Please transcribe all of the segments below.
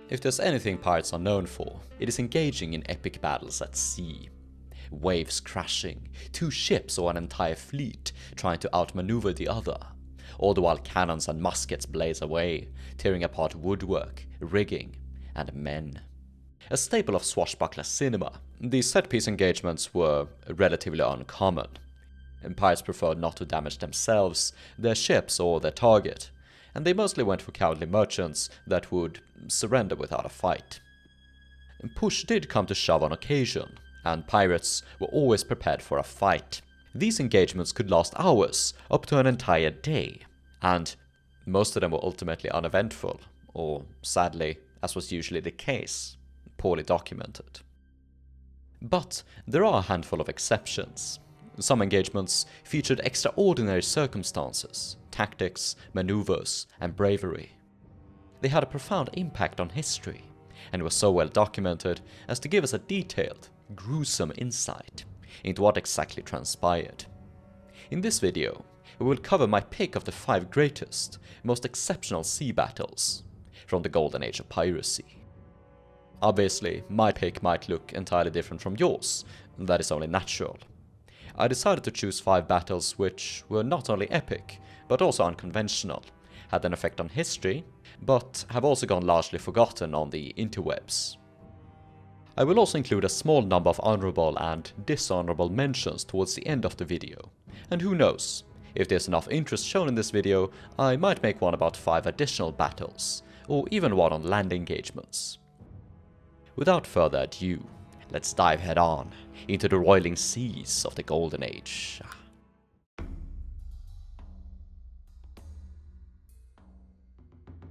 If there's anything pirates are known for, it is engaging in epic battles at sea. Waves crashing, two ships or an entire fleet trying to outmaneuver the other, all the while cannons and muskets blaze away, tearing apart woodwork, rigging, and men. A staple of swashbuckler cinema, these set-piece engagements were relatively uncommon. Pirates preferred not to damage themselves, their ships, or their target, and they mostly went for cowardly merchants that would surrender without a fight. Push did come to shove on occasion, and pirates were always prepared for a fight. These engagements could last hours, up to an entire day, and most of them were ultimately uneventful, or sadly, as was usually the case, poorly documented. But there are a handful of exceptions. Some engagements featured extraordinary circumstances, tactics, maneuvers, and bravery. They had a profound impact on history, and were so well documented as to give us a detailed, gruesome insight into what exactly transpired. In this video, we will cover my pick of the 5 greatest, most exceptional sea battles from the Golden Age of Piracy. Obviously, my pick might look entirely different from yours, and that is only natural. I decided to choose 5 battles which were not only epic, but also unconventional, had an effect on history, but have also gone largely forgotten on the interwebs. I will also include a small number of honorable and dishonorable mentions towards the end of the video, and who knows, if there's enough interest shown in this video, I might make one about 5 additional battles, or even one on land engagements. Without further ado, let's dive head on into the roiling seas of the Golden Age.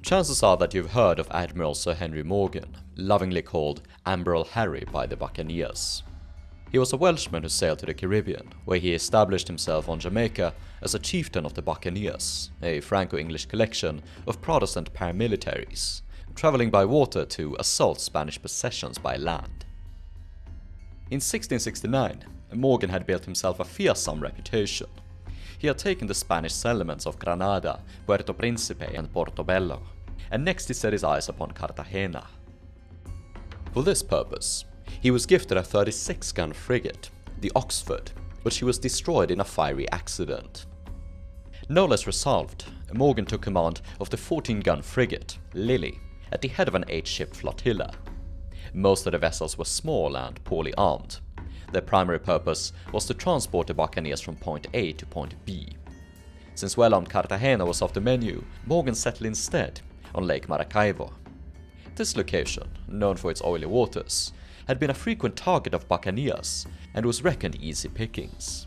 Chances are that you've heard of Admiral Sir Henry Morgan, lovingly called Admiral Harry by the Buccaneers. He was a Welshman who sailed to the Caribbean, where he established himself on Jamaica as a chieftain of the Buccaneers, a Franco-English collection of Protestant paramilitaries, traveling by water to assault Spanish possessions by land. In 1669, Morgan had built himself a fearsome reputation. He had taken the Spanish settlements of Granada, Puerto Príncipe and Portobello, and next he set his eyes upon Cartagena. For this purpose, he was gifted a 36-gun frigate, the Oxford, but she was destroyed in a fiery accident. No less resolved, Morgan took command of the 14-gun frigate, Lily, at the head of an 8-ship flotilla. Most of the vessels were small and poorly armed. Their primary purpose was to transport the buccaneers from point A to point B. Since well-armed Cartagena was off the menu, Morgan settled instead on Lake Maracaibo. This location, known for its oily waters, had been a frequent target of buccaneers and was reckoned easy pickings.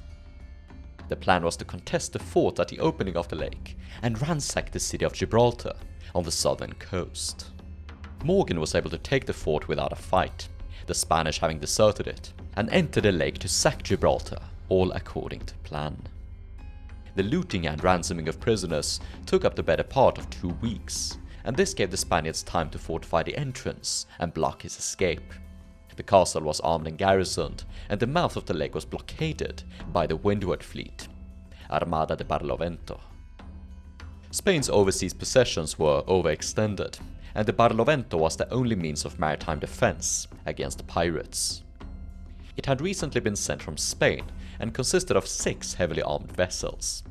The plan was to contest the fort at the opening of the lake and ransack the city of Gibraltar on the southern coast. Morgan was able to take the fort without a fight, the Spanish having deserted it, and enter the lake to sack Gibraltar, all according to plan. The looting and ransoming of prisoners took up the better part of 2 weeks, and this gave the Spaniards time to fortify the entrance and block his escape. The castle was armed and garrisoned, and the mouth of the lake was blockaded by the Windward Fleet, Armada de Barlovento. Spain's overseas possessions were overextended, and the Barlovento was the only means of maritime defense against pirates. It had recently been sent from Spain and consisted of 6 heavily armed vessels,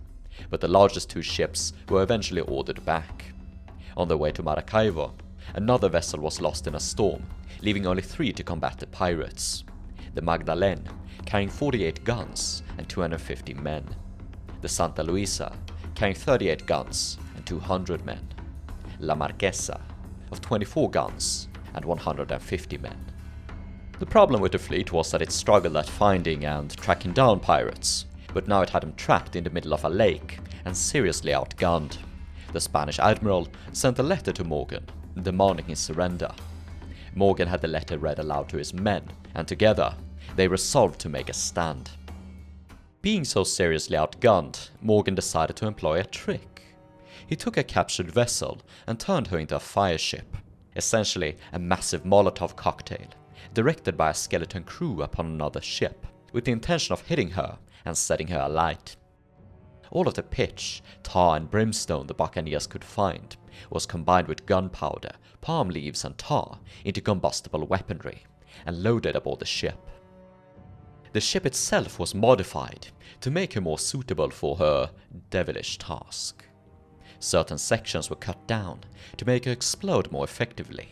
but the largest 2 ships were eventually ordered back. On their way to Maracaibo, another vessel was lost in a storm, leaving only 3 to combat the pirates. The Magdalene, carrying 48 guns and 250 men. The Santa Luisa, carrying 38 guns and 200 men. La Marquesa, of 24 guns and 150 men. The problem with the fleet was that it struggled at finding and tracking down pirates, but now it had them trapped in the middle of a lake and seriously outgunned. The Spanish admiral sent a letter to Morgan, demanding his surrender. Morgan had the letter read aloud to his men, and together, they resolved to make a stand. Being so seriously outgunned, Morgan decided to employ a trick. He took a captured vessel and turned her into a fire ship, essentially a massive Molotov cocktail, directed by a skeleton crew upon another ship, with the intention of hitting her and setting her alight. All of the pitch, tar and brimstone the buccaneers could find was combined with gunpowder, palm leaves and tar into combustible weaponry and loaded aboard the ship. The ship itself was modified to make her more suitable for her devilish task. Certain sections were cut down to make her explode more effectively.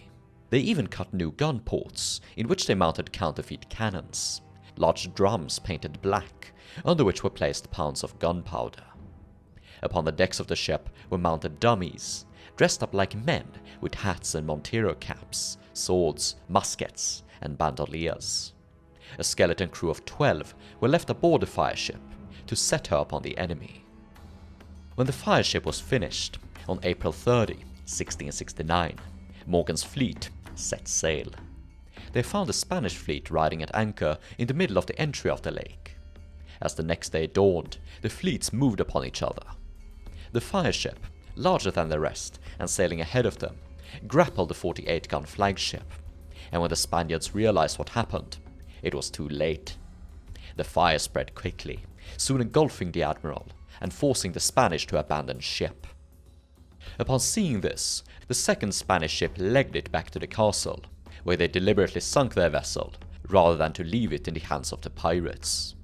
They even cut new gun ports, in which they mounted counterfeit cannons, large drums painted black, under which were placed pounds of gunpowder. Upon the decks of the ship were mounted dummies, dressed up like men with hats and montero caps, swords, muskets, and bandoliers. A skeleton crew of 12 were left aboard the fireship to set her upon the enemy. When the fireship was finished, on April 30, 1669, Morgan's fleet set sail. They found the Spanish fleet riding at anchor in the middle of the entry of the lake. As the next day dawned, the fleets moved upon each other. The fireship, larger than the rest and sailing ahead of them, grappled the 48-gun flagship, and when the Spaniards realized what happened, it was too late. The fire spread quickly, soon engulfing the admiral and forcing the Spanish to abandon ship. Upon seeing this, the second Spanish ship legged it back to the castle, where they deliberately sunk their vessel, rather than to leave it in the hands of the pirates.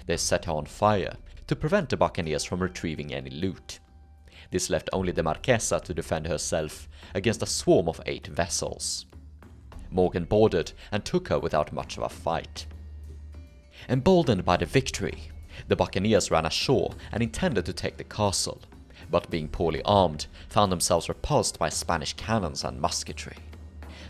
They set her on fire to prevent the buccaneers from retrieving any loot. This left only the Marquesa to defend herself against a swarm of 8 vessels. Morgan boarded and took her without much of a fight. Emboldened by the victory, the buccaneers ran ashore and intended to take the castle, but being poorly armed, found themselves repulsed by Spanish cannons and musketry.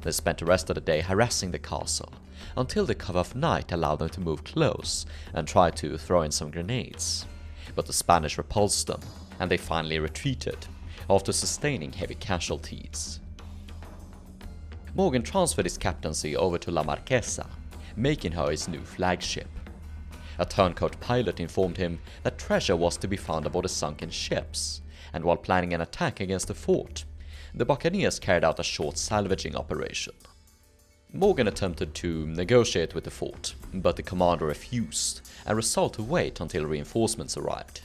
They spent the rest of the day harassing the castle, until the cover of night allowed them to move close and try to throw in some grenades. But the Spanish repulsed them, and they finally retreated, after sustaining heavy casualties. Morgan transferred his captaincy over to La Marquesa, making her his new flagship. A turncoat pilot informed him that treasure was to be found aboard the sunken ships, and while planning an attack against the fort, the buccaneers carried out a short salvaging operation. Morgan attempted to negotiate with the fort, but the commander refused and resolved to wait until reinforcements arrived.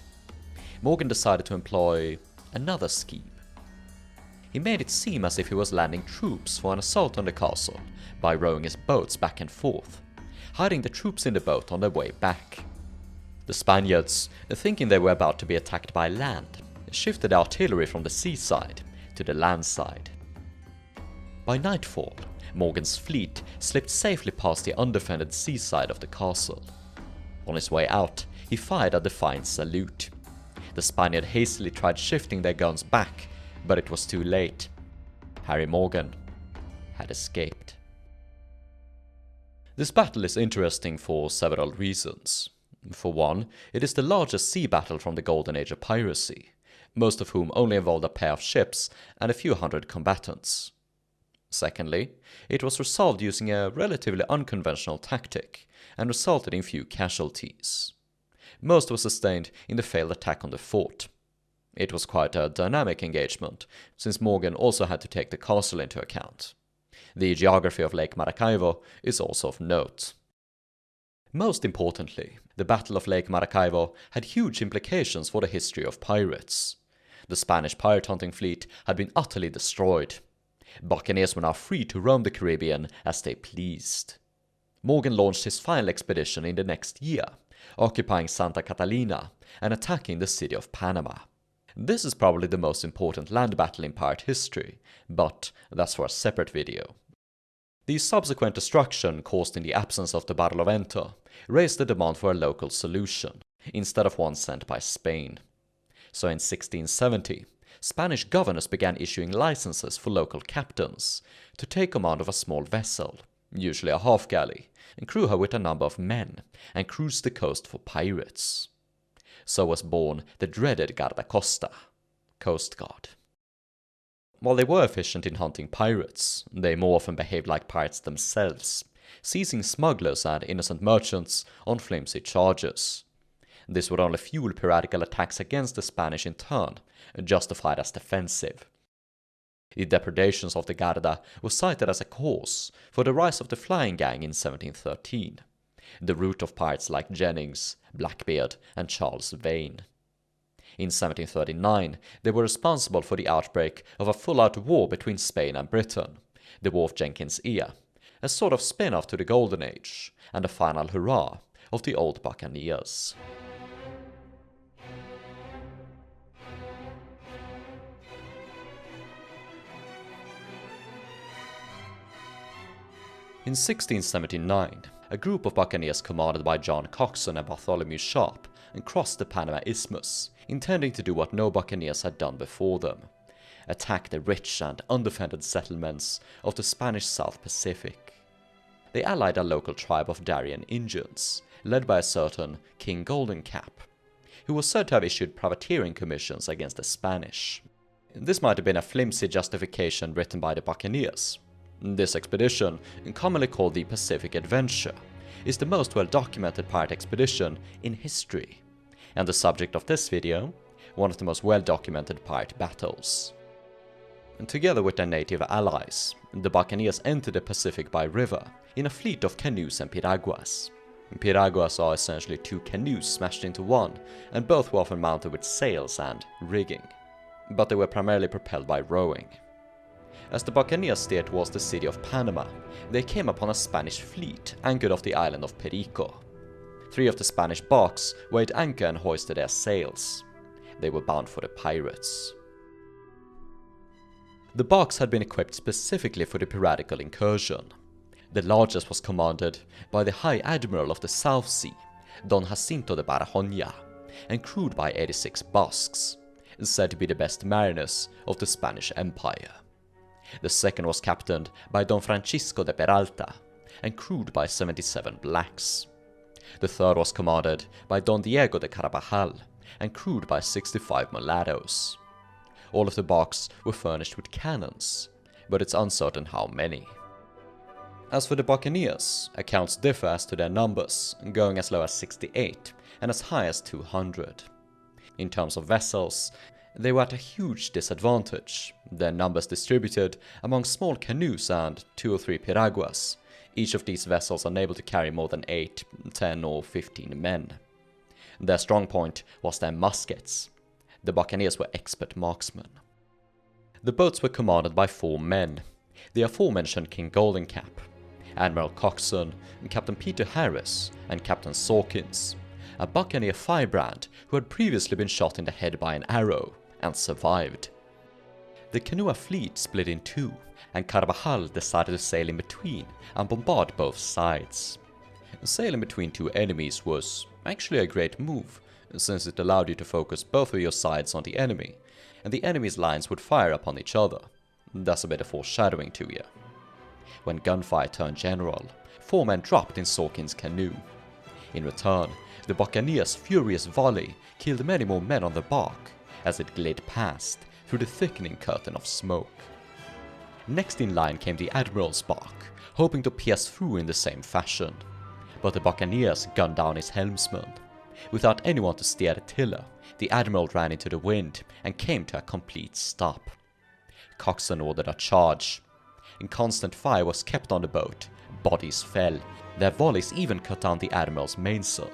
Morgan decided to employ another scheme. He made it seem as if he was landing troops for an assault on the castle by rowing his boats back and forth, hiding the troops in the boat on their way back. The Spaniards, thinking they were about to be attacked by land, shifted the artillery from the seaside to the land side. By nightfall, Morgan's fleet slipped safely past the undefended seaside of the castle. On his way out, he fired a defiant salute. The Spaniard hastily tried shifting their guns back, but it was too late. Harry Morgan had escaped. This battle is interesting for several reasons. For one, it is the largest sea battle from the Golden Age of Piracy, most of whom only involved a pair of ships and a few hundred combatants. Secondly, it was resolved using a relatively unconventional tactic and resulted in few casualties. Most were sustained in the failed attack on the fort. It was quite a dynamic engagement, since Morgan also had to take the castle into account. The geography of Lake Maracaibo is also of note. Most importantly, the Battle of Lake Maracaibo had huge implications for the history of pirates. The Spanish pirate hunting fleet had been utterly destroyed. Buccaneers were now free to roam the Caribbean as they pleased. Morgan launched his final expedition in the next year, occupying Santa Catalina and attacking the city of Panama. This is probably the most important land battle in pirate history, but that's for a separate video. The subsequent destruction caused in the absence of the Barlovento raised the demand for a local solution, instead of one sent by Spain. So in 1670, Spanish governors began issuing licenses for local captains to take command of a small vessel, usually a half-galley, and crew her with a number of men, and cruise the coast for pirates. So was born the dreaded Guardacosta, Coast Guard. While they were efficient in hunting pirates, they more often behaved like pirates themselves, seizing smugglers and innocent merchants on flimsy charges. This would only fuel piratical attacks against the Spanish in turn, justified as defensive. The depredations of the Garda were cited as a cause for the rise of the flying gang in 1713. the root of pirates like Jennings, Blackbeard, and Charles Vane. In 1739, they were responsible for the outbreak of a full-out war between Spain and Britain, the War of Jenkins' Ear, a sort of spin-off to the Golden Age, and a final hurrah of the old buccaneers. In 1679, a group of buccaneers commanded by John Coxon and Bartholomew Sharp crossed the Panama Isthmus, intending to do what no buccaneers had done before them: attack the rich and undefended settlements of the Spanish South Pacific. They allied a local tribe of Darien Indians, led by a certain King Golden Cap, who was said to have issued privateering commissions against the Spanish. This might have been a flimsy justification written by the buccaneers. This expedition, commonly called the Pacific Adventure, is the most well-documented pirate expedition in history, and the subject of this video, one of the most well-documented pirate battles. And together with their native allies, the buccaneers entered the Pacific by river in a fleet of canoes and piraguas. Piraguas are essentially two canoes smashed into one, and both were often mounted with sails and rigging, but they were primarily propelled by rowing. As the buccaneers steered towards the city of Panama, they came upon a Spanish fleet anchored off the island of Perico. 3 of the Spanish barks weighed anchor and hoisted their sails. They were bound for the pirates. The barks had been equipped specifically for the piratical incursion. The largest was commanded by the High Admiral of the South Sea, Don Jacinto de Barahona, and crewed by 86 Basques, said to be the best mariners of the Spanish Empire. The second was captained by Don Francisco de Peralta, and crewed by 77 blacks. The third was commanded by Don Diego de Carabajal, and crewed by 65 mulattoes. All of the barks were furnished with cannons, but it's uncertain how many. As for the buccaneers, accounts differ as to their numbers, going as low as 68 and as high as 200. In terms of vessels, they were at a huge disadvantage, their numbers distributed among small canoes and 2 or 3 piraguas, each of these vessels unable to carry more than 8, 10 or 15 men. Their strong point was their muskets. The buccaneers were expert marksmen. The boats were commanded by 4 men, the aforementioned King Golden Cap, Admiral Coxon, Captain Peter Harris, and Captain Sawkins, a buccaneer firebrand who had previously been shot in the head by an arrow and survived. The canoe fleet split in 2, and Carvajal decided to sail in between and bombard both sides. Sailing between 2 enemies was actually a great move, since it allowed you to focus both of your sides on the enemy, and the enemy's lines would fire upon each other. That's a bit of foreshadowing to you. When gunfire turned general, 4 men dropped in Sawkins' canoe. In return, the buccaneers' furious volley killed many more men on the bark, as it glided past through the thickening curtain of smoke. Next in line came the Admiral's bark, hoping to pierce through in the same fashion. But the buccaneers gunned down his helmsman. Without anyone to steer the tiller, the Admiral ran into the wind and came to a complete stop. Coxon ordered a charge. Constant fire was kept on the boat, bodies fell, their volleys even cut down the Admiral's mainsail.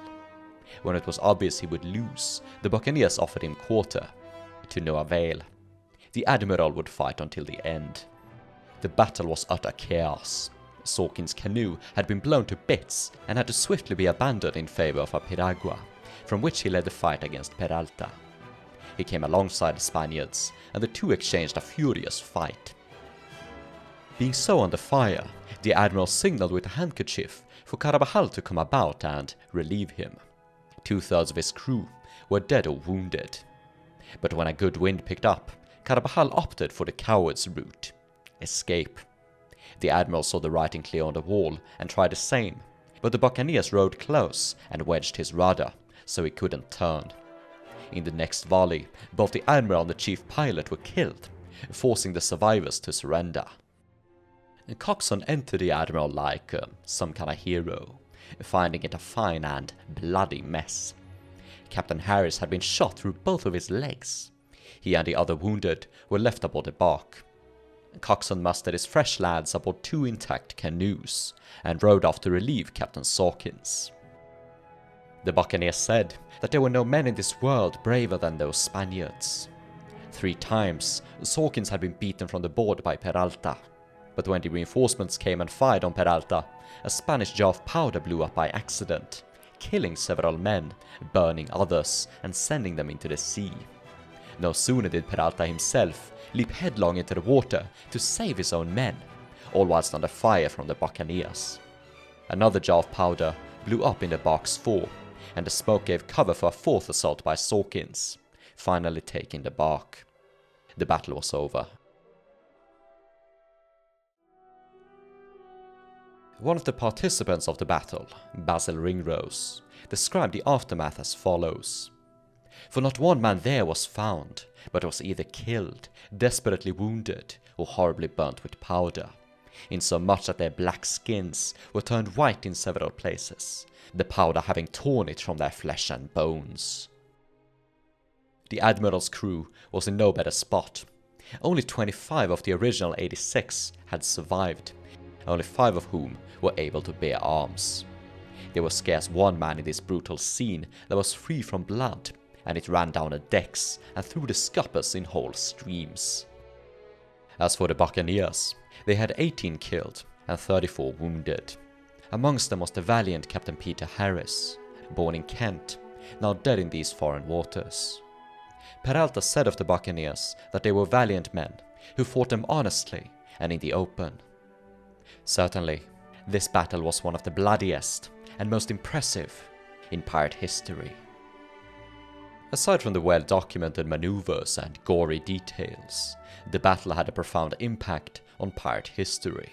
When it was obvious he would lose, the buccaneers offered him quarter. To no avail. The Admiral would fight until the end. The battle was utter chaos. Sawkins' canoe had been blown to bits and had to swiftly be abandoned in favor of a piragua, from which he led the fight against Peralta. He came alongside the Spaniards, and the 2 exchanged a furious fight. Being so under fire, the Admiral signaled with a handkerchief for Carabajal to come about and relieve him. 2/3 of his crew were dead or wounded. But when a good wind picked up, Carabajal opted for the coward's route: escape. The Admiral saw the writing clear on the wall and tried the same, but the buccaneers rowed close and wedged his rudder, so he couldn't turn. In the next volley, both the Admiral and the chief pilot were killed, forcing the survivors to surrender. Coxon entered the Admiral like some kind of hero, finding it a fine and bloody mess. Captain Harris had been shot through both of his legs. He and the other wounded were left aboard the bark. Coxswain mustered his fresh lads aboard 2 intact canoes and rowed off to relieve Captain Sawkins. The buccaneers said that there were no men in this world braver than those Spaniards. 3 times, Sawkins had been beaten from the board by Peralta, but when the reinforcements came and fired on Peralta, a Spanish jar of powder blew up by accident, killing several men, burning others, and sending them into the sea. No sooner did Peralta himself leap headlong into the water to save his own men, all whilst under fire from the buccaneers. Another jar of powder blew up in the bark's fore, and the smoke gave cover for a 4th assault by Sawkins, finally taking the bark. The battle was over. One of the participants of the battle, Basil Ringrose, described the aftermath as follows. For not one man there was found, but was either killed, desperately wounded, or horribly burnt with powder, insomuch that their black skins were turned white in several places, the powder having torn it from their flesh and bones. The Admiral's crew was in no better spot. Only 25 of the original 86 had survived, only 5 of whom were able to bear arms. There was scarce one man in this brutal scene that was free from blood, and it ran down the decks and through the scuppers in whole streams. As for the buccaneers, they had 18 killed and 34 wounded. Amongst them was the valiant Captain Peter Harris, born in Kent, now dead in these foreign waters. Peralta said of the buccaneers that they were valiant men who fought them honestly and in the open. Certainly, this battle was one of the bloodiest and most impressive in pirate history. Aside from the well-documented maneuvers and gory details, the battle had a profound impact on pirate history.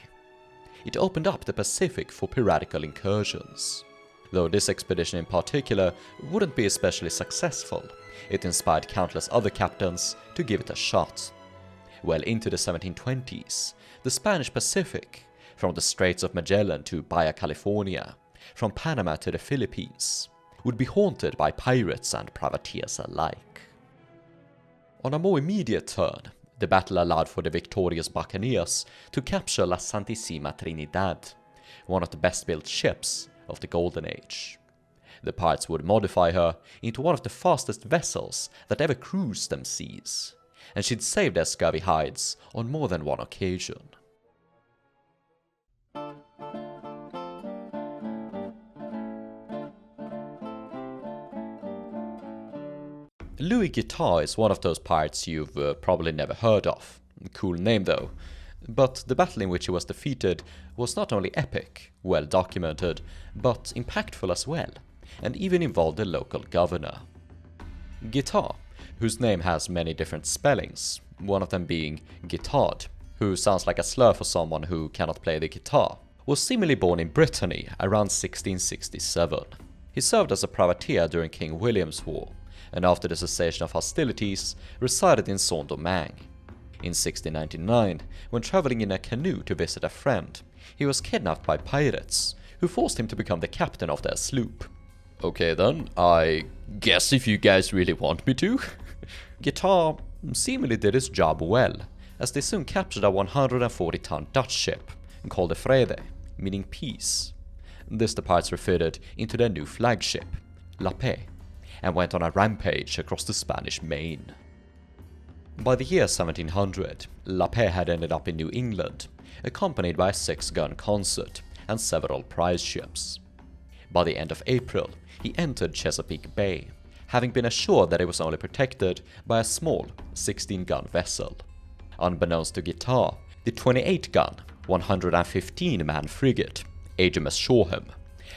It opened up the Pacific for piratical incursions. Though this expedition in particular wouldn't be especially successful, it inspired countless other captains to give it a shot. Well into the 1720s, the Spanish Pacific, from the Straits of Magellan to Baja California, from Panama to the Philippines, would be haunted by pirates and privateers alike. On a more immediate turn, the battle allowed for the victorious buccaneers to capture La Santísima Trinidad, one of the best-built ships of the Golden Age. The pirates would modify her into one of the fastest vessels that ever cruised them seas, and she'd saved their scurvy hides on more than one occasion. Louis Guitar is one of those pirates you've probably never heard of. Cool name though. But the battle in which he was defeated was not only epic, well documented, but impactful as well, and even involved the local governor. Guitar, whose name has many different spellings, one of them being Guitard, who sounds like a slur for someone who cannot play the guitar, was seemingly born in Brittany around 1667. He served as a privateer during King William's War, and after the cessation of hostilities, resided in Saint-Domingue. In 1699, when traveling in a canoe to visit a friend, he was kidnapped by pirates, who forced him to become the captain of their sloop. Okay then, I guess if you guys really want me to. Guitar seemingly did his job well, as they soon captured a 140-ton Dutch ship, called the Vrede, meaning peace. This the pirates refitted into their new flagship, La Paix, and went on a rampage across the Spanish Main. By the year 1700, La Paix had ended up in New England, accompanied by a 6-gun consort and several prize ships. By the end of April, he entered Chesapeake Bay, having been assured that it was only protected by a small 16-gun vessel. Unbeknownst to Guitar, the 28-gun, 115-man frigate, HMS Shoreham,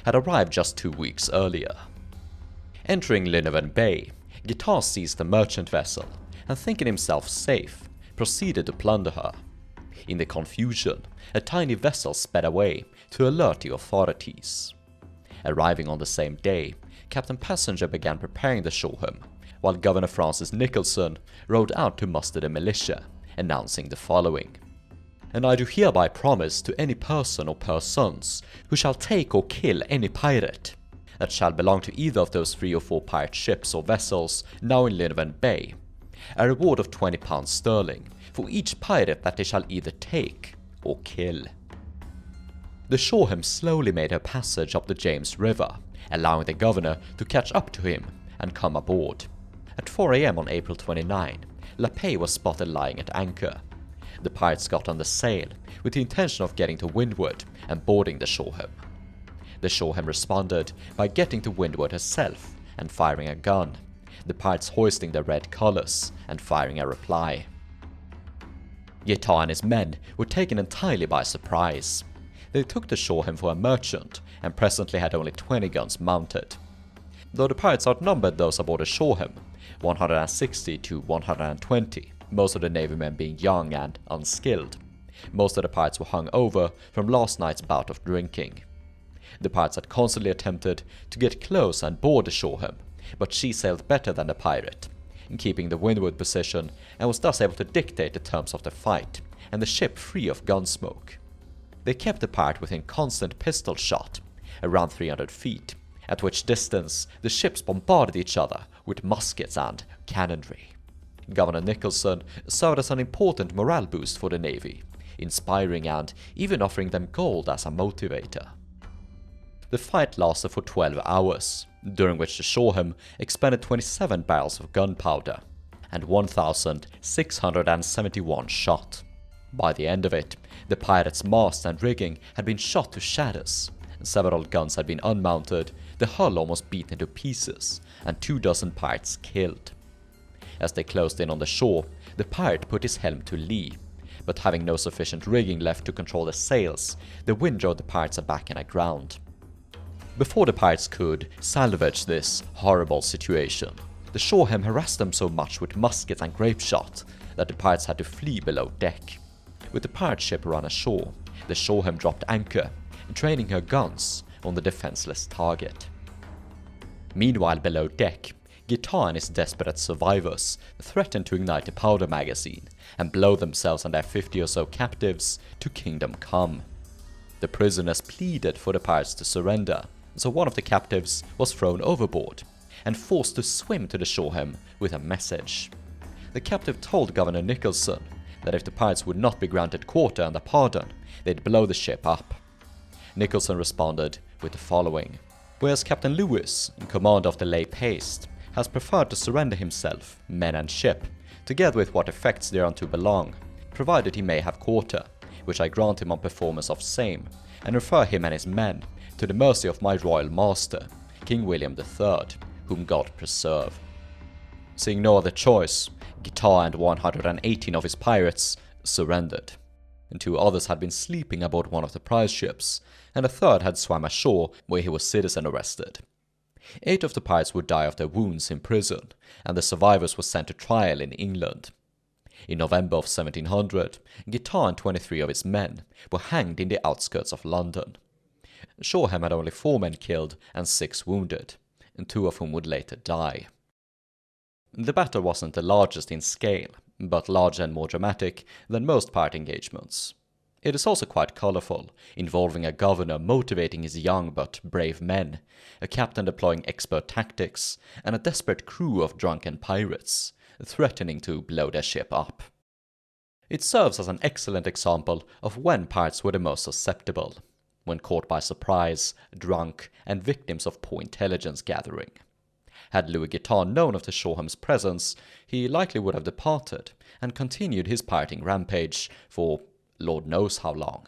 had arrived just 2 weeks earlier. Entering Lynnhaven Bay, Guitar seized the merchant vessel, and thinking himself safe, proceeded to plunder her. In the confusion, a tiny vessel sped away to alert the authorities. Arriving on the same day, Captain Passenger began preparing the Shoreham, while Governor Francis Nicholson rode out to muster the militia, announcing the following. And I do hereby promise to any person or persons who shall take or kill any pirate that shall belong to either of those 3 or 4 pirate ships or vessels now in Lynnhaven Bay, a reward of £20 sterling for each pirate that they shall either take or kill. The Shoreham slowly made her passage up the James River, allowing the governor to catch up to him and come aboard. At 4 AM on April 29, La Paix was spotted lying at anchor. The pirates got under sail with the intention of getting to windward and boarding the Shoreham. The Shoreham responded by getting to windward herself and firing a gun, the pirates hoisting their red colours and firing a reply. Guitar and his men were taken entirely by surprise. They took the Shoreham for a merchant and presently had only 20 guns mounted. Though the pirates outnumbered those aboard the Shoreham, 160 to 120, most of the Navy men being young and unskilled. Most of the pirates were hung over from last night's bout of drinking. The pirates had constantly attempted to get close and board the Shoreham, but she sailed better than the pirate, in keeping the windward position, and was thus able to dictate the terms of the fight, and the ship free of gun smoke. They kept the pirate within constant pistol shot, around 300 feet, at which distance the ships bombarded each other with muskets and cannonry. Governor Nicholson served as an important morale boost for the Navy, inspiring and even offering them gold as a motivator. The fight lasted for 12 hours, during which the Shoreham expended 27 barrels of gunpowder and 1,671 shot. By the end of it, the pirates' mast and rigging had been shot to shatters, several guns had been unmounted, the hull almost beaten to pieces, and 24 pirates killed. As they closed in on the shore, the pirate put his helm to lee, but having no sufficient rigging left to control the sails, the wind drove the pirates aback and aground. Before the pirates could salvage this horrible situation, the Shoreham harassed them so much with muskets and grape shot that the pirates had to flee below deck. With the pirate ship run ashore, the Shoreham dropped anchor, training her guns on the defenseless target. Meanwhile below deck, Guitar and his desperate survivors threatened to ignite the powder magazine and blow themselves and their 50 or so captives to kingdom come. The prisoners pleaded for the pirates to surrender, so one of the captives was thrown overboard and forced to swim to the Shoreham with a message. The captive told Governor Nicholson that if the pirates would not be granted quarter and a pardon, they'd blow the ship up. Nicholson responded with the following: whereas Captain Lewis, in command of the La Paix, has preferred to surrender himself, men and ship, together with what effects thereunto belong, provided he may have quarter, which I grant him on performance of same, and refer him and his men to the mercy of my royal master, King William III, whom God preserve. Seeing no other choice, Guitar and 118 of his pirates surrendered, and 2 others had been sleeping aboard one of the prize ships, and a third had swam ashore where he was citizen arrested. 8 of the pirates would die of their wounds in prison, and the survivors were sent to trial in England. In November of 1700, Guitar and 23 of his men were hanged in the outskirts of London. Shoreham had only 4 men killed and 6 wounded, and 2 of whom would later die. The battle wasn't the largest in scale, but larger and more dramatic than most pirate engagements. It is also quite colourful, involving a governor motivating his young but brave men, a captain deploying expert tactics, and a desperate crew of drunken pirates, threatening to blow their ship up. It serves as an excellent example of when pirates were the most susceptible, when caught by surprise, drunk, and victims of poor intelligence gathering. Had Louis Guitar known of the Shoreham's presence, he likely would have departed and continued his pirating rampage for Lord knows how long.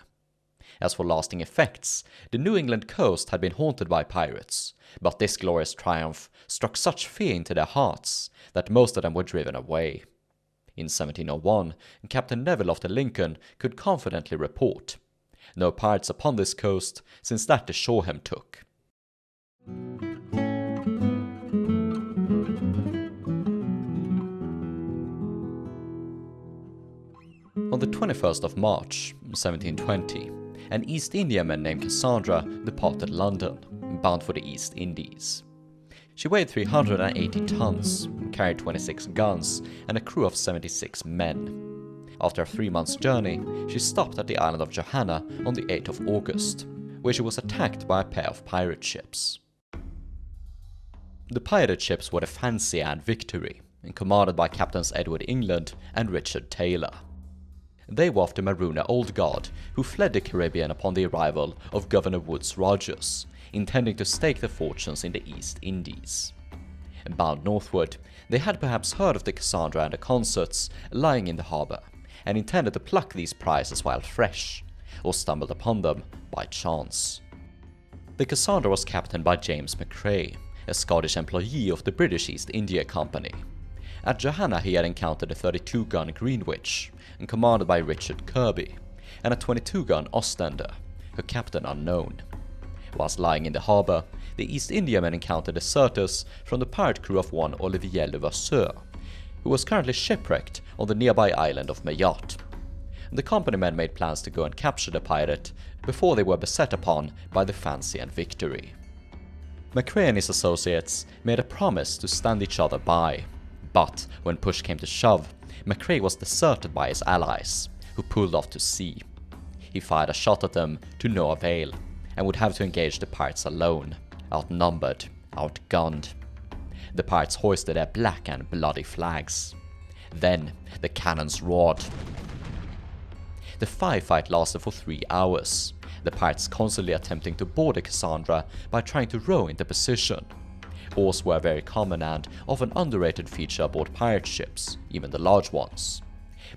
As for lasting effects, the New England coast had been haunted by pirates, but this glorious triumph struck such fear into their hearts that most of them were driven away. In 1701, Captain Neville of the Lincoln could confidently report, "No pirates upon this coast since that the Shoreham took." On the 21st of March, 1720, an East Indiaman named Cassandra departed London, bound for the East Indies. She weighed 380 tons, carried 26 guns, and a crew of 76 men. After a 3 months' journey, she stopped at the island of Johanna on the 8th of August, where she was attacked by a pair of pirate ships. The pirate ships were the Fancy and Victory, commanded by Captains Edward England and Richard Taylor. They were of the Maroona Old Guard, who fled the Caribbean upon the arrival of Governor Woodes Rogers, intending to stake their fortunes in the East Indies. Bound northward, they had perhaps heard of the Cassandra and the consorts lying in the harbour, and intended to pluck these prizes while fresh, or stumbled upon them by chance. The Cassandra was captained by James McCrae, a Scottish employee of the British East India Company. At Johanna he had encountered a 32-gun Greenwich, and commanded by Richard Kirby, and a 22-gun Ostender, her captain unknown. Whilst lying in the harbour, the East Indiamen encountered deserters from the pirate crew of one Olivier Le Vasseur, who was currently shipwrecked on the nearby island of Mayotte. The company men made plans to go and capture the pirate before they were beset upon by the Fancy and Victory. McCrae and his associates made a promise to stand each other by, but when push came to shove, McCrae was deserted by his allies, who pulled off to sea. He fired a shot at them to no avail, and would have to engage the pirates alone, outnumbered, outgunned. The pirates hoisted their black and bloody flags. Then the cannons roared. The firefight lasted for 3 hours, the pirates constantly attempting to board the Cassandra by trying to row into position. Oars were a very common and often underrated feature aboard pirate ships, even the large ones.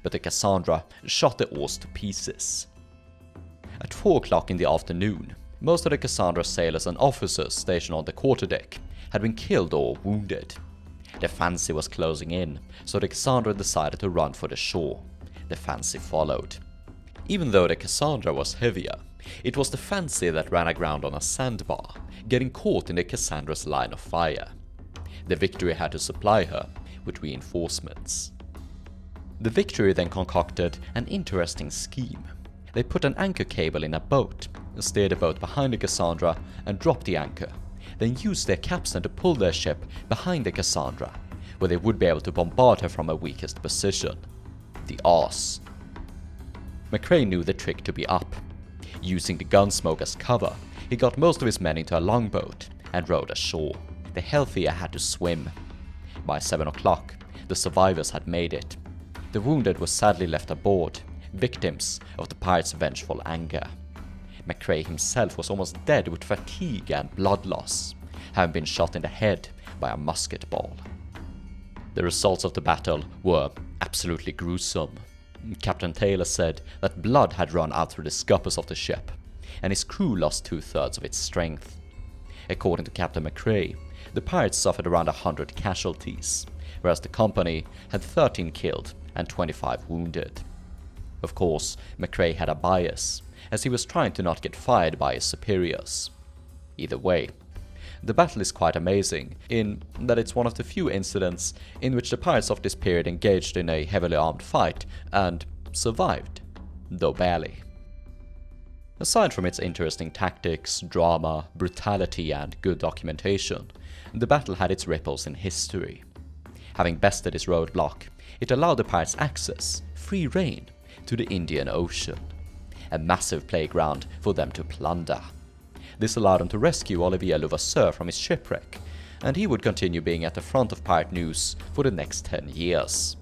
But the Cassandra shot the oars to pieces. At 4 o'clock in the afternoon, most of the Cassandra sailors and officers stationed on the quarterdeck had been killed or wounded. The Fancy was closing in, so the Cassandra decided to run for the shore. The Fancy followed. Even though the Cassandra was heavier, it was the Fancy that ran aground on a sandbar, getting caught in the Cassandra's line of fire. The Victory had to supply her with reinforcements. The Victory then concocted an interesting scheme. They put an anchor cable in a boat, steered the boat behind the Cassandra and dropped the anchor, then used their capstan to pull their ship behind the Cassandra, where they would be able to bombard her from her weakest position, the arse. McCrae knew the trick to be up. Using the gun smoke as cover, he got most of his men into a longboat and rowed ashore. The healthier had to swim. By 7 o'clock, the survivors had made it. The wounded were sadly left aboard, victims of the pirates' vengeful anger. McCrae himself was almost dead with fatigue and blood loss, having been shot in the head by a musket ball. The results of the battle were absolutely gruesome. Captain Taylor said that blood had run out through the scuppers of the ship, and his crew lost 2/3 of its strength. According to Captain McCrae, the pirates suffered around 100 casualties, whereas the company had 13 killed and 25 wounded. Of course, McCrae had a bias, as he was trying to not get fired by his superiors. Either way, the battle is quite amazing, in that it's one of the few incidents in which the pirates of this period engaged in a heavily armed fight and survived, though barely. Aside from its interesting tactics, drama, brutality and good documentation, the battle had its ripples in history. Having bested this roadblock, it allowed the pirates access, free rein, to the Indian Ocean, a massive playground for them to plunder. This allowed them to rescue Olivier Le Vasseur from his shipwreck, and he would continue being at the front of pirate news for the next 10 years.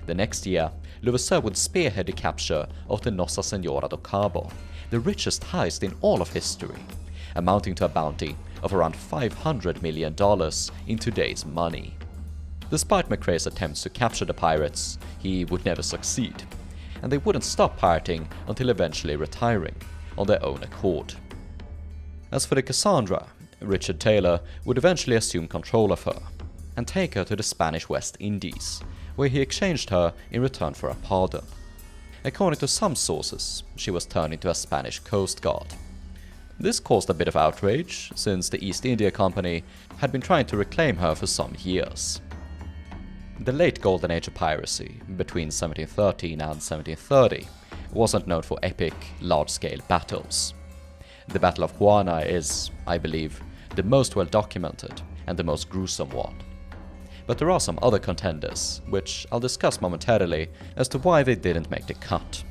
The next year, Le Vasseur would spearhead the capture of the Nossa Senhora do Cabo, the richest heist in all of history, amounting to a bounty of around $500 million in today's money. Despite McCrae's attempts to capture the pirates, he would never succeed, and they wouldn't stop pirating until eventually retiring on their own accord. As for the Cassandra, Richard Taylor would eventually assume control of her and take her to the Spanish West Indies, where he exchanged her in return for a pardon. According to some sources, she was turned into a Spanish coast guard. This caused a bit of outrage, since the East India Company had been trying to reclaim her for some years. The late Golden Age of Piracy, between 1713 and 1730, wasn't known for epic, large-scale battles. The Battle of Juana is, I believe, the most well documented and the most gruesome one. But there are some other contenders, which I'll discuss momentarily as to why they didn't make the cut.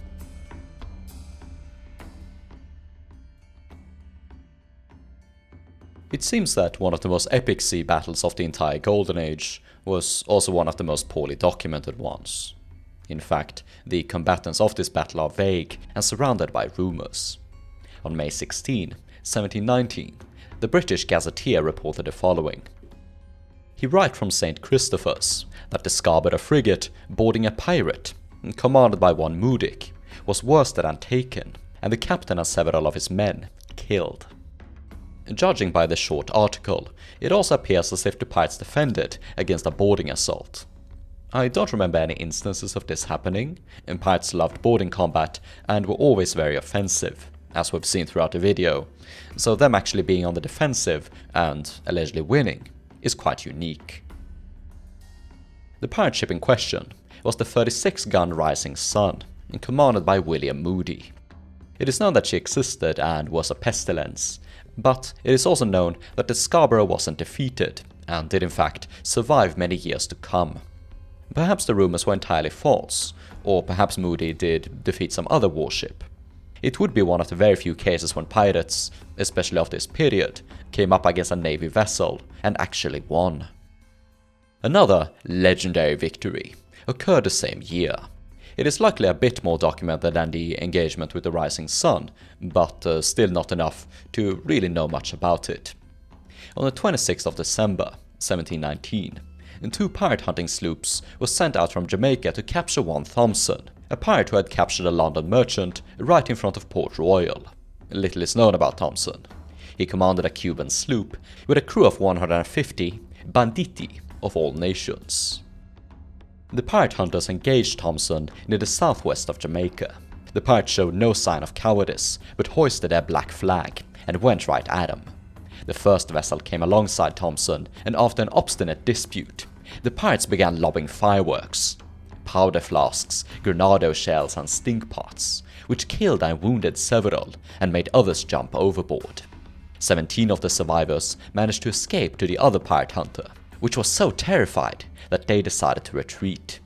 It seems that one of the most epic sea battles of the entire Golden Age was also one of the most poorly documented ones. In fact, the combatants of this battle are vague and surrounded by rumours. On May 16, 1719, the British Gazetteer reported the following. He write from St. Christopher's that the Scarborough frigate, boarding a pirate, commanded by one Moodic, was worsted and taken, and the captain and several of his men killed. Judging by the short article, it also appears as if the pirates defended against a boarding assault. I don't remember any instances of this happening, and pirates loved boarding combat and were always very offensive, as we've seen throughout the video, so them actually being on the defensive and allegedly winning is quite unique. The pirate ship in question was the 36-gun Rising Sun, commanded by William Moody. It is known that she existed and was a pestilence, but it is also known that the Scarborough wasn't defeated, and did in fact survive many years to come. Perhaps the rumors were entirely false, or perhaps Moody did defeat some other warship. It would be one of the very few cases when pirates, especially of this period, came up against a navy vessel and actually won. Another legendary victory occurred the same year. It is likely a bit more documented than the engagement with the Rising Sun, but still not enough to really know much about it. On the 26th of December, 1719, 2 pirate hunting sloops were sent out from Jamaica to capture one Thompson, a pirate who had captured a London merchant right in front of Port Royal. Little is known about Thompson. He commanded a Cuban sloop with a crew of 150 banditti of all nations. The pirate hunters engaged Thompson near the southwest of Jamaica. The pirates showed no sign of cowardice, but hoisted their black flag and went right at him. The first vessel came alongside Thompson, and after an obstinate dispute, the pirates began lobbing fireworks, powder flasks, grenado shells and stink pots, which killed and wounded several and made others jump overboard. 17 of the survivors managed to escape to the other pirate hunter, which was so terrified that they decided to retreat.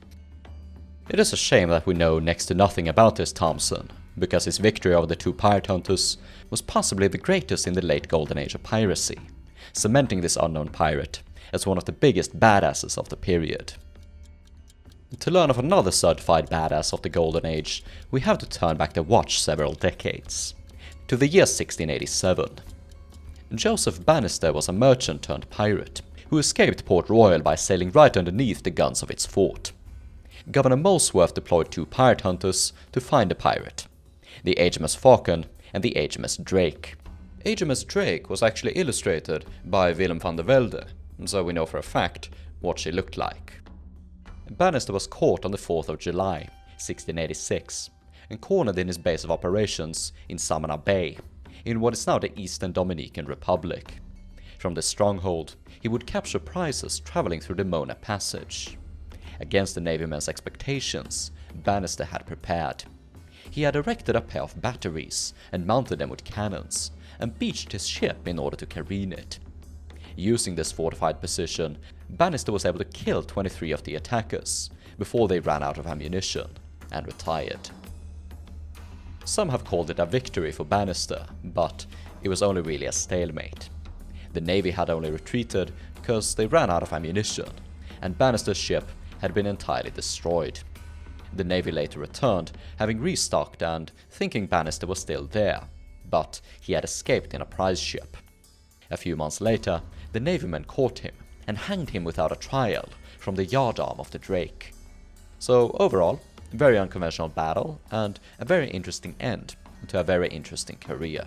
It is a shame that we know next to nothing about this Thompson, because his victory over the 2 pirate hunters was possibly the greatest in the late Golden Age of Piracy, cementing this unknown pirate as one of the biggest badasses of the period. To learn of another certified badass of the Golden Age, we have to turn back the watch several decades, to the year 1687. Joseph Bannister was a merchant turned pirate, who escaped Port Royal by sailing right underneath the guns of its fort. Governor Molesworth deployed 2 pirate hunters to find the pirate, the HMS Falcon and the HMS Drake. HMS Drake was actually illustrated by Willem van der Velde, so we know for a fact what she looked like. Bannister was caught on the 4th of July, 1686, and cornered in his base of operations in Juana Bay, in what is now the Eastern Dominican Republic. From the stronghold, he would capture prizes traveling through the Mona Passage. Against the Navymen's expectations, Bannister had prepared. He had erected a pair of batteries and mounted them with cannons, and beached his ship in order to careen it. Using this fortified position, Bannister was able to kill 23 of the attackers before they ran out of ammunition and retired. Some have called it a victory for Bannister, but it was only really a stalemate. The Navy had only retreated because they ran out of ammunition, and Bannister's ship had been entirely destroyed. The Navy later returned, having restocked and thinking Bannister was still there, but he had escaped in a prize ship. A few months later, the Navymen caught him and hanged him without a trial from the yardarm of the Drake. So overall, a very unconventional battle and a very interesting end to a very interesting career.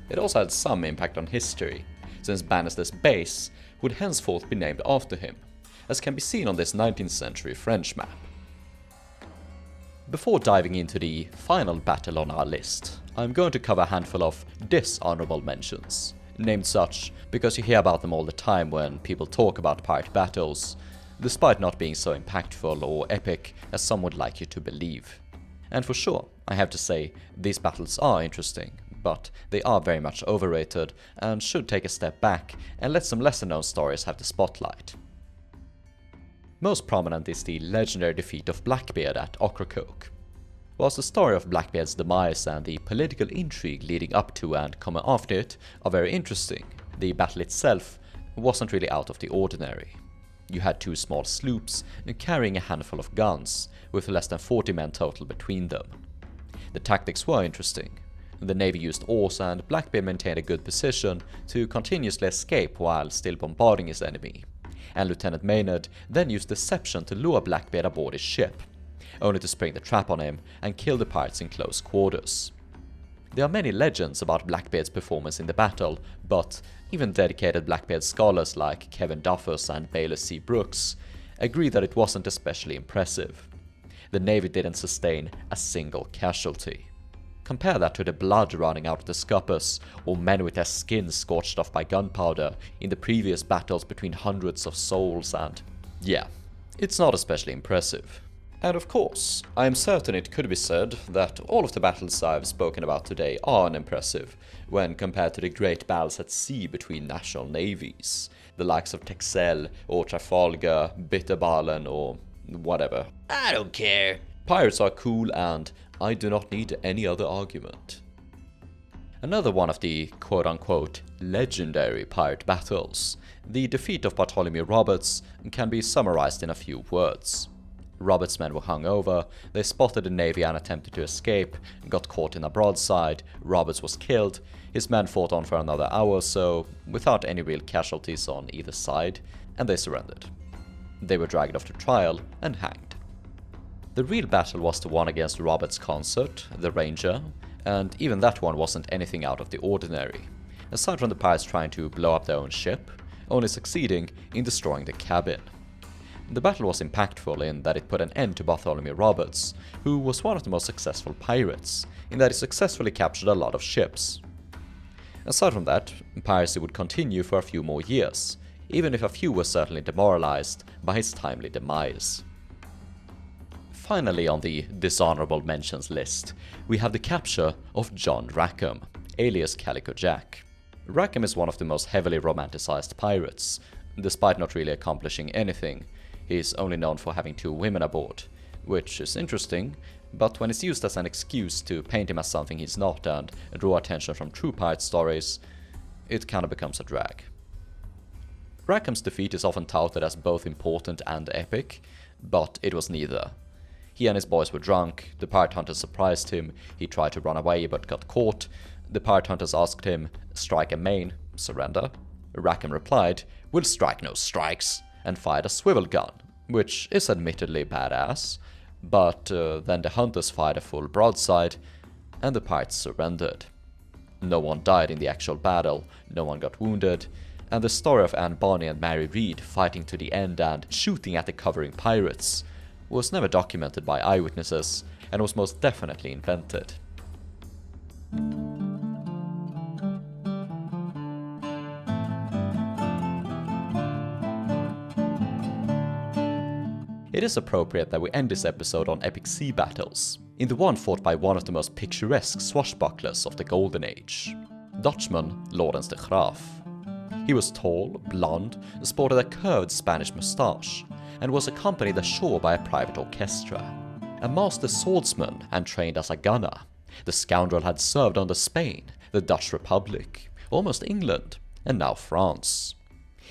It also had some impact on history, since Bannister's base would henceforth be named after him, as can be seen on this 19th century French map. Before diving into the final battle on our list, I'm going to cover a handful of dishonorable mentions, named such because you hear about them all the time when people talk about pirate battles, despite not being so impactful or epic as some would like you to believe. And for sure, I have to say, these battles are interesting, but they are very much overrated and should take a step back and let some lesser known stories have the spotlight. Most prominent is the legendary defeat of Blackbeard at Ocracoke. Whilst the story of Blackbeard's demise and the political intrigue leading up to and coming after it are very interesting, the battle itself wasn't really out of the ordinary. You had 2 small sloops carrying a handful of guns, with less than 40 men total between them. The tactics were interesting. The Navy used oars, and Blackbeard maintained a good position to continuously escape while still bombarding his enemy, and Lieutenant Maynard then used deception to lure Blackbeard aboard his ship, only to spring the trap on him and kill the pirates in close quarters. There are many legends about Blackbeard's performance in the battle, but even dedicated Blackbeard scholars like Kevin Duffus and Baylor C. Brooks agree that it wasn't especially impressive. The Navy didn't sustain a single casualty. Compare that to the blood running out of the scuppers, or men with their skins scorched off by gunpowder in the previous battles between hundreds of souls, and yeah, it's not especially impressive. And of course, I am certain it could be said that all of the battles I've spoken about today are unimpressive when compared to the great battles at sea between national navies, the likes of Texel or Trafalgar, Bitterballen or whatever. I don't care. Pirates are cool and I do not need any other argument. Another one of the quote-unquote legendary pirate battles, the defeat of Bartholomew Roberts, can be summarized in a few words. Roberts' men were hung over, they spotted the Navy and attempted to escape, got caught in a broadside, Roberts was killed, his men fought on for another hour or so, without any real casualties on either side, and they surrendered. They were dragged off to trial and hanged. The real battle was the one against Roberts' consort, the Ranger, and even that one wasn't anything out of the ordinary, aside from the pirates trying to blow up their own ship, only succeeding in destroying the cabin. The battle was impactful in that it put an end to Bartholomew Roberts, who was one of the most successful pirates, in that he successfully captured a lot of ships. Aside from that, piracy would continue for a few more years, even if a few were certainly demoralized by his timely demise. Finally on the dishonorable mentions list, we have the capture of John Rackham, alias Calico Jack. Rackham is one of the most heavily romanticized pirates. Despite not really accomplishing anything, he is only known for having 2 women aboard, which is interesting, but when it's used as an excuse to paint him as something he's not and draw attention from true pirate stories, it kinda becomes a drag. Rackham's defeat is often touted as both important and epic, but it was neither. He and his boys were drunk, the pirate hunters surprised him, he tried to run away but got caught, the pirate hunters asked him, "Strike a main, surrender?" Rackham replied, "We'll strike no strikes," and fired a swivel gun, which is admittedly badass, but then the hunters fired a full broadside, and the pirates surrendered. No one died in the actual battle, no one got wounded, and the story of Anne Bonny and Mary Read fighting to the end and shooting at the covering pirates was never documented by eyewitnesses, and was most definitely invented. It is appropriate that we end this episode on epic sea battles, in the one fought by one of the most picturesque swashbucklers of the Golden Age, Dutchman Laurens de Graaf. He was tall, blond, sported a curved Spanish moustache, and was accompanied ashore by a private orchestra. A master swordsman and trained as a gunner, the scoundrel had served under Spain, the Dutch Republic, almost England, and now France.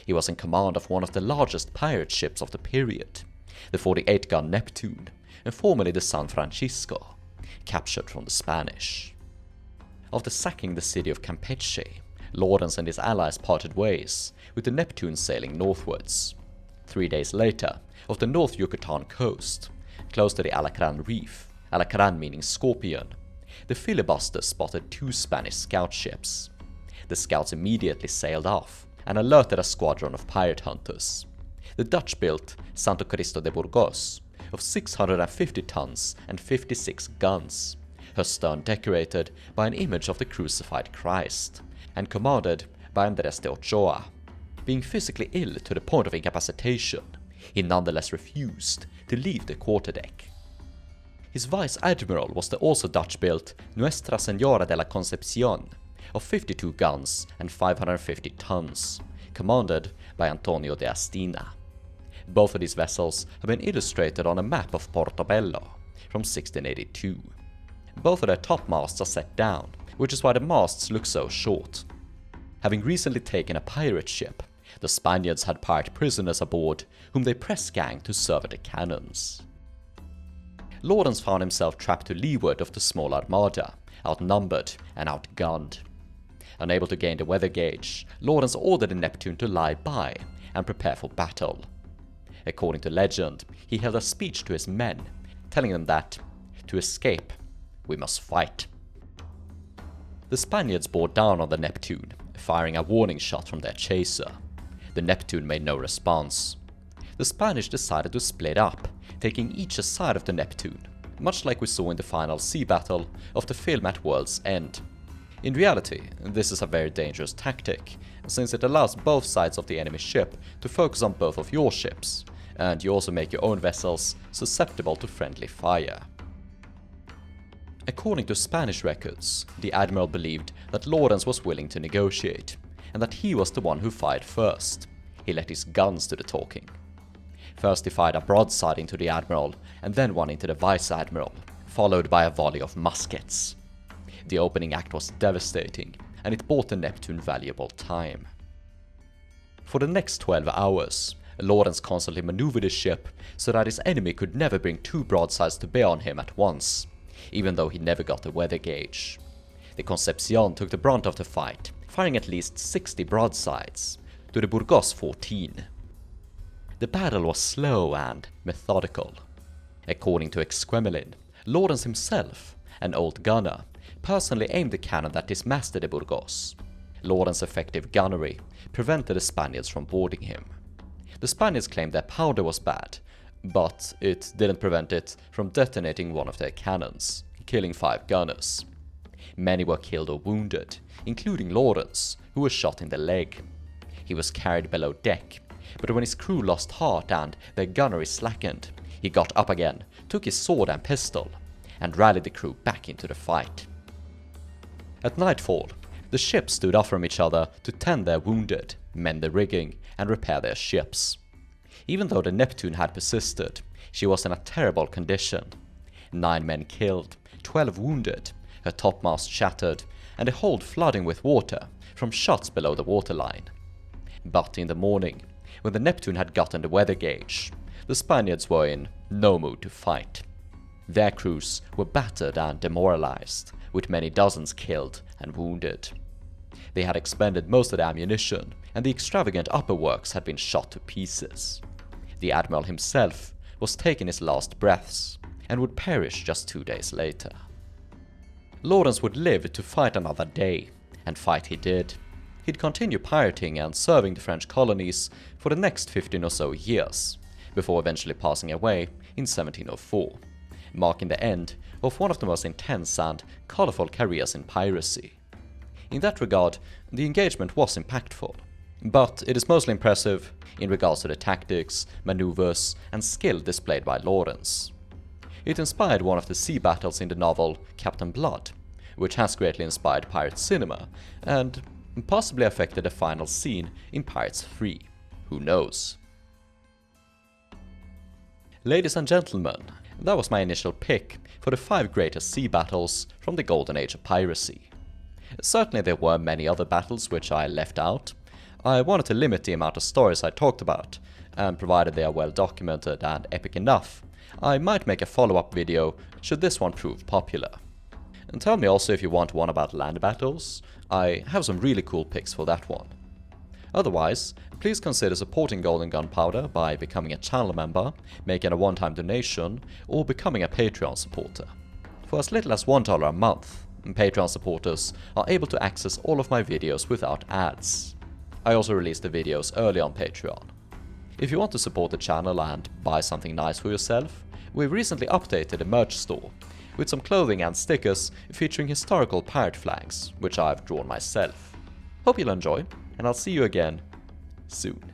He was in command of one of the largest pirate ships of the period, the 48-gun Neptune, and formerly the San Francisco, captured from the Spanish. After sacking the city of Campeche, Laurens and his allies parted ways, with the Neptune sailing northwards. 3 days later, off the North Yucatan coast, close to the Alacrán Reef, Alacrán meaning scorpion, the filibusters spotted 2 Spanish scout ships. The scouts immediately sailed off and alerted a squadron of pirate hunters. The Dutch-built Santo Cristo de Burgos, of 650 tons and 56 guns, her stern decorated by an image of the crucified Christ, and commanded by Andres de Ochoa. Being physically ill to the point of incapacitation, he nonetheless refused to leave the quarterdeck. His vice admiral was the also Dutch-built Nuestra Señora de la Concepción, of 52 guns and 550 tons, commanded by Antonio de Astina. Both of these vessels have been illustrated on a map of Portobello from 1682. Both of their topmasts are set down, which is why the masts look so short. Having recently taken a pirate ship, The Spaniards had pirate prisoners aboard, whom they press-ganged to serve at the cannons. Lawrence found himself trapped to leeward of the small armada, outnumbered and outgunned. Unable to gain the weather gauge, Lawrence ordered the Neptune to lie by and prepare for battle. According to legend, he held a speech to his men, telling them that, to escape, we must fight. The Spaniards bore down on the Neptune, firing a warning shot from their chaser. The Neptune made no response. The Spanish decided to split up, taking each a side of the Neptune, much like we saw in the final sea battle of the film at World's End. In reality, this is a very dangerous tactic, since it allows both sides of the enemy ship to focus on both of your ships, and you also make your own vessels susceptible to friendly fire. According to Spanish records, the admiral believed that Lawrence was willing to negotiate, and that he was the one who fired first. He let his guns do the talking. First he fired a broadside into the admiral, and then one into the vice-admiral, followed by a volley of muskets. The opening act was devastating, and it bought the Neptune valuable time. For the next 12 hours, Lawrence constantly maneuvered his ship so that his enemy could never bring two broadsides to bear on him at once, even though he never got the weather gauge. The Concepcion took the brunt of the fight, firing at least 60 broadsides, to the Burgos 14. The battle was slow and methodical. According to Exquemelin, Lawrence himself, an old gunner, personally aimed the cannon that dismasted the Burgos. Lawrence's effective gunnery prevented the Spaniards from boarding him. The Spaniards claimed their powder was bad, but it didn't prevent it from detonating one of their cannons, killing 5 gunners. Many were killed or wounded, including Lawrence, who was shot in the leg. He was carried below deck, but when his crew lost heart and their gunnery slackened, he got up again, took his sword and pistol, and rallied the crew back into the fight. At nightfall, the ships stood off from each other to tend their wounded, mend the rigging, and repair their ships. Even though the Neptune had persisted, she was in a terrible condition. 9 men killed, 12 wounded, her topmast shattered, and the hold flooding with water from shots below the waterline. But in the morning, when the Neptune had gotten the weather gauge, the Spaniards were in no mood to fight. Their crews were battered and demoralized, with many dozens killed and wounded. They had expended most of their ammunition, and the extravagant upper works had been shot to pieces. The admiral himself was taking his last breaths, and would perish just 2 days later. Lawrence would live to fight another day, and fight he did. He'd continue pirating and serving the French colonies for the next 15 or so years, before eventually passing away in 1704, marking the end of one of the most intense and colorful careers in piracy. In that regard, the engagement was impactful, but it is mostly impressive in regards to the tactics, maneuvers, and skill displayed by Lawrence. It inspired one of the sea battles in the novel Captain Blood, which has greatly inspired pirate cinema, and possibly affected the final scene in Pirates 3. Who knows? Ladies and gentlemen, that was my initial pick for the 5 greatest sea battles from the Golden Age of Piracy. Certainly there were many other battles which I left out. I wanted to limit the amount of stories I talked about, and provided they are well documented and epic enough, I might make a follow-up video should this one prove popular. And tell me also if you want one about land battles. I have some really cool picks for that one. Otherwise, please consider supporting Golden Gunpowder by becoming a channel member, making a one-time donation, or becoming a Patreon supporter. For as little as $1 a month, Patreon supporters are able to access all of my videos without ads. I also release the videos early on Patreon. If you want to support the channel and buy something nice for yourself, we've recently updated the merch store with some clothing and stickers featuring historical pirate flags, which I've drawn myself. Hope you'll enjoy, and I'll see you again soon.